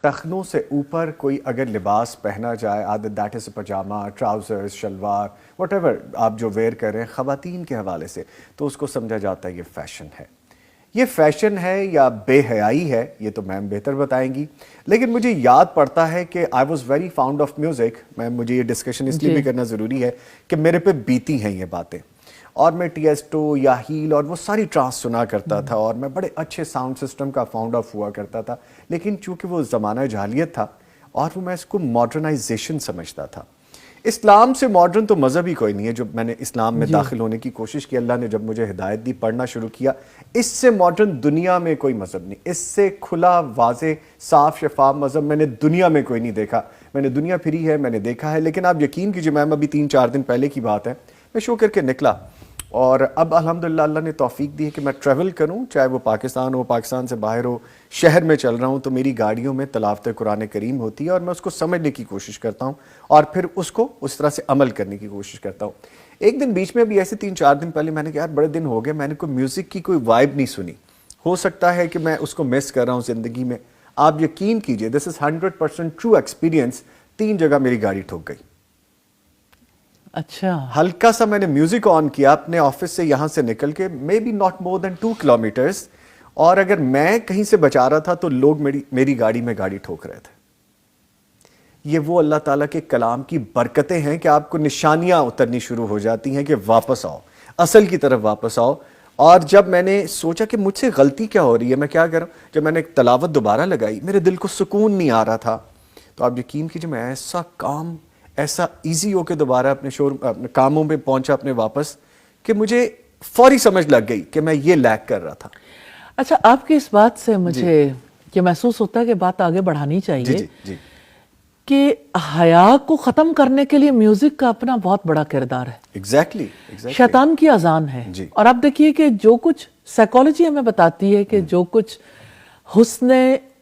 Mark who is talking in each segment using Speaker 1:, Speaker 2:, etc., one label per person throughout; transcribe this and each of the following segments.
Speaker 1: ٹخنوں سے اوپر کوئی اگر لباس پہنا جائے، عادت that is pyjama, trousers, shalwar, whatever آپ جو ویئر کر رہے ہیں خواتین کے حوالے سے، تو اس کو سمجھا جاتا ہے یہ فیشن ہے۔ یہ فیشن ہے یا بے حیائی ہے، یہ تو میم بہتر بتائیں گی، لیکن مجھے یاد پڑتا ہے کہ I was very fond of music. Ma'am مجھے یہ ڈسکشن اس لیے بھی کرنا ضروری ہے کہ میرے پہ بیتی ہیں یہ باتیں، اور میں ٹیسٹو یا ہیل اور وہ ساری ٹرانس سنا کرتا تھا، اور میں بڑے اچھے ساؤنڈ سسٹم کا فاؤنڈ آف ہوا کرتا تھا، لیکن چونکہ وہ زمانہ جاہلیت تھا اور وہ میں اس کو ماڈرنائزیشن سمجھتا تھا۔ اسلام سے ماڈرن تو مذہب ہی کوئی نہیں ہے۔ جب میں نے اسلام میں داخل ہونے کی کوشش کی، اللہ نے جب مجھے ہدایت دی، پڑھنا شروع کیا، اس سے ماڈرن دنیا میں کوئی مذہب نہیں، اس سے کھلا واضح صاف شفاف مذہب میں نے دنیا میں کوئی نہیں دیکھا۔ میں نے دنیا پھری ہے، میں نے دیکھا ہے، لیکن آپ یقین کیجیے میم ابھی 3-4 دن پہلے کی بات ہے، میں شو کر کے نکلا، اور اب الحمدللہ اللہ نے توفیق دی ہے کہ میں ٹریول کروں، چاہے وہ پاکستان ہو، پاکستان سے باہر ہو، شہر میں چل رہا ہوں تو میری گاڑیوں میں تلاوت قرآن کریم ہوتی ہے، اور میں اس کو سمجھنے کی کوشش کرتا ہوں اور پھر اس کو اس طرح سے عمل کرنے کی کوشش کرتا ہوں۔ ایک دن بیچ میں بھی ایسے 3-4 دن پہلے میں نے کہا یار بڑے دن ہو گئے میں نے کوئی میوزک کی کوئی وائب نہیں سنی، ہو سکتا ہے کہ میں اس کو مس کر رہا ہوں زندگی میں۔ آپ یقین کیجئے دس از 100% ٹرو ایکسپیرینس، 3 جگہ میری گاڑی ٹھوک گئی۔
Speaker 2: اچھا،
Speaker 1: ہلکا سا میں نے میوزک آن کیا اپنے آفس سے یہاں سے نکل کے، may be not more than 2 kilometres, اور اگر میں کہیں سے بچا رہا تھا تو لوگ میری گاڑی میں گاڑی ٹھوک رہے تھے۔ یہ وہ اللہ تعالیٰ کے کلام کی برکتیں ہیں کہ آپ کو نشانیاں اترنی شروع ہو جاتی ہیں کہ واپس آؤ، اصل کی طرف واپس آؤ۔ اور جب میں نے سوچا کہ مجھ سے غلطی کیا ہو رہی ہے، میں کیا کروں، جب میں نے تلاوت دوبارہ لگائی میرے دل کو سکون نہیں آ رہا تھا، تو آپ یقین کیجیے میں ایسا ایزی ہو کے دوبارہ اپنے کاموں پہ پہنچا اپنے واپس، کہ مجھے فوری سمجھ لگ گئی کہ میں یہ لیک کر رہا تھا۔
Speaker 2: اچھا، آپ کی اس بات سے مجھے یہ محسوس ہوتا ہے کہ بات آگے بڑھانی چاہیے کہ حیا کو ختم کرنے کے لیے میوزک کا اپنا بہت بڑا کردار ہے۔
Speaker 1: ایگزیکٹلی
Speaker 2: شیطان کی اذان ہے، اور آپ دیکھیے کہ جو کچھ سائیکالوجی ہمیں بتاتی ہے کہ جو کچھ حسن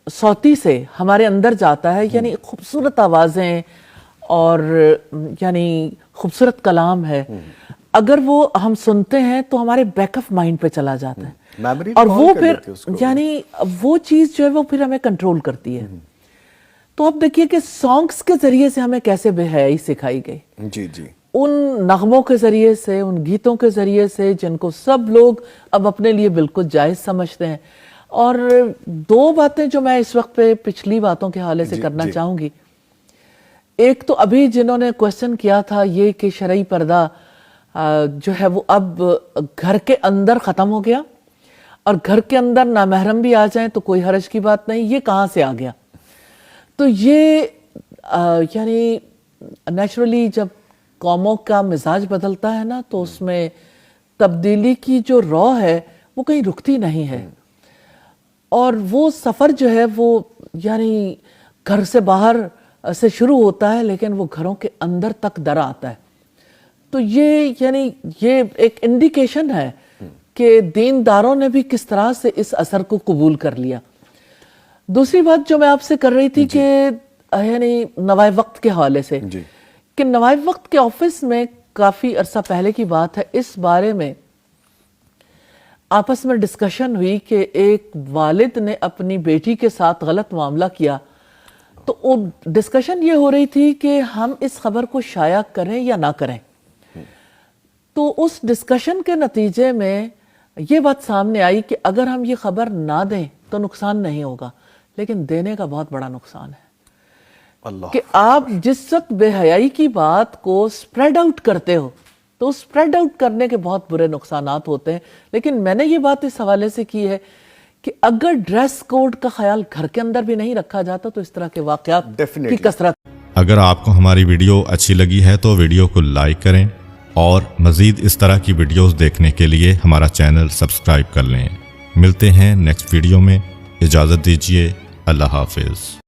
Speaker 2: صوتی سے ہمارے اندر جاتا ہے، یعنی خوبصورت آوازیں اور یعنی خوبصورت کلام ہے، اگر وہ ہم سنتے ہیں تو ہمارے بیک آف مائنڈ پہ چلا جاتا ہے، اور وہ پھر یعنی وہ چیز جو ہے وہ پھر ہمیں کنٹرول کرتی ہے۔ تو آپ دیکھیے کہ سانگز کے ذریعے سے ہمیں کیسے بے حیائی سکھائی گئی، ان نغموں کے ذریعے سے، ان گیتوں کے ذریعے سے جن کو سب لوگ اب اپنے لیے بالکل جائز سمجھتے ہیں۔ اور 2 باتیں جو میں اس وقت پہ پچھلی باتوں کے حوالے سے کرنا چاہوں گی، ایک تو ابھی جنہوں نے کوشچن کیا تھا یہ کہ شرعی پردہ جو ہے وہ اب گھر کے اندر ختم ہو گیا، اور گھر کے اندر نامحرم بھی آ جائیں تو کوئی حرج کی بات نہیں، یہ کہاں سے آ گیا؟ تو یہ یعنی نیچرلی جب قوموں کا مزاج بدلتا ہے نا تو اس میں تبدیلی کی جو رو ہے وہ کہیں رکتی نہیں ہے، اور وہ سفر جو ہے وہ یعنی گھر سے باہر سے شروع ہوتا ہے لیکن وہ گھروں کے اندر تک در آتا ہے۔ تو یہ یعنی یہ ایک انڈیکیشن ہے کہ دینداروں نے بھی کس طرح سے اس اثر کو قبول کر لیا۔ دوسری بات جو میں آپ سے کر رہی تھی کہ یعنی نوائے وقت کے حوالے سے، کہ نوائے وقت کے آفس میں کافی عرصہ پہلے کی بات ہے، اس بارے میں آپس میں ڈسکشن ہوئی کہ ایک والد نے اپنی بیٹی کے ساتھ غلط معاملہ کیا، تو ڈسکشن یہ ہو رہی تھی کہ ہم اس خبر کو شائع کریں یا نہ کریں۔ تو اس ڈسکشن کے نتیجے میں یہ بات سامنے آئی کہ اگر ہم یہ خبر نہ دیں تو نقصان نہیں ہوگا، لیکن دینے کا بہت بڑا نقصان ہے، کہ آپ جس وقت بے حیائی کی بات کو سپریڈ آؤٹ کرتے ہو تو سپریڈ آؤٹ کرنے کے بہت برے نقصانات ہوتے ہیں۔ لیکن میں نے یہ بات اس حوالے سے کی ہے کہ اگر ڈریس کوڈ کا خیال گھر کے اندر بھی نہیں رکھا جاتا تو اس طرح کے واقعات کی کثرت۔
Speaker 3: اگر آپ کو ہماری ویڈیو اچھی لگی ہے تو ویڈیو کو لائک کریں، اور مزید اس طرح کی ویڈیوز دیکھنے کے لیے ہمارا چینل سبسکرائب کر لیں۔ ملتے ہیں نیکسٹ ویڈیو میں، اجازت دیجیے، اللہ حافظ۔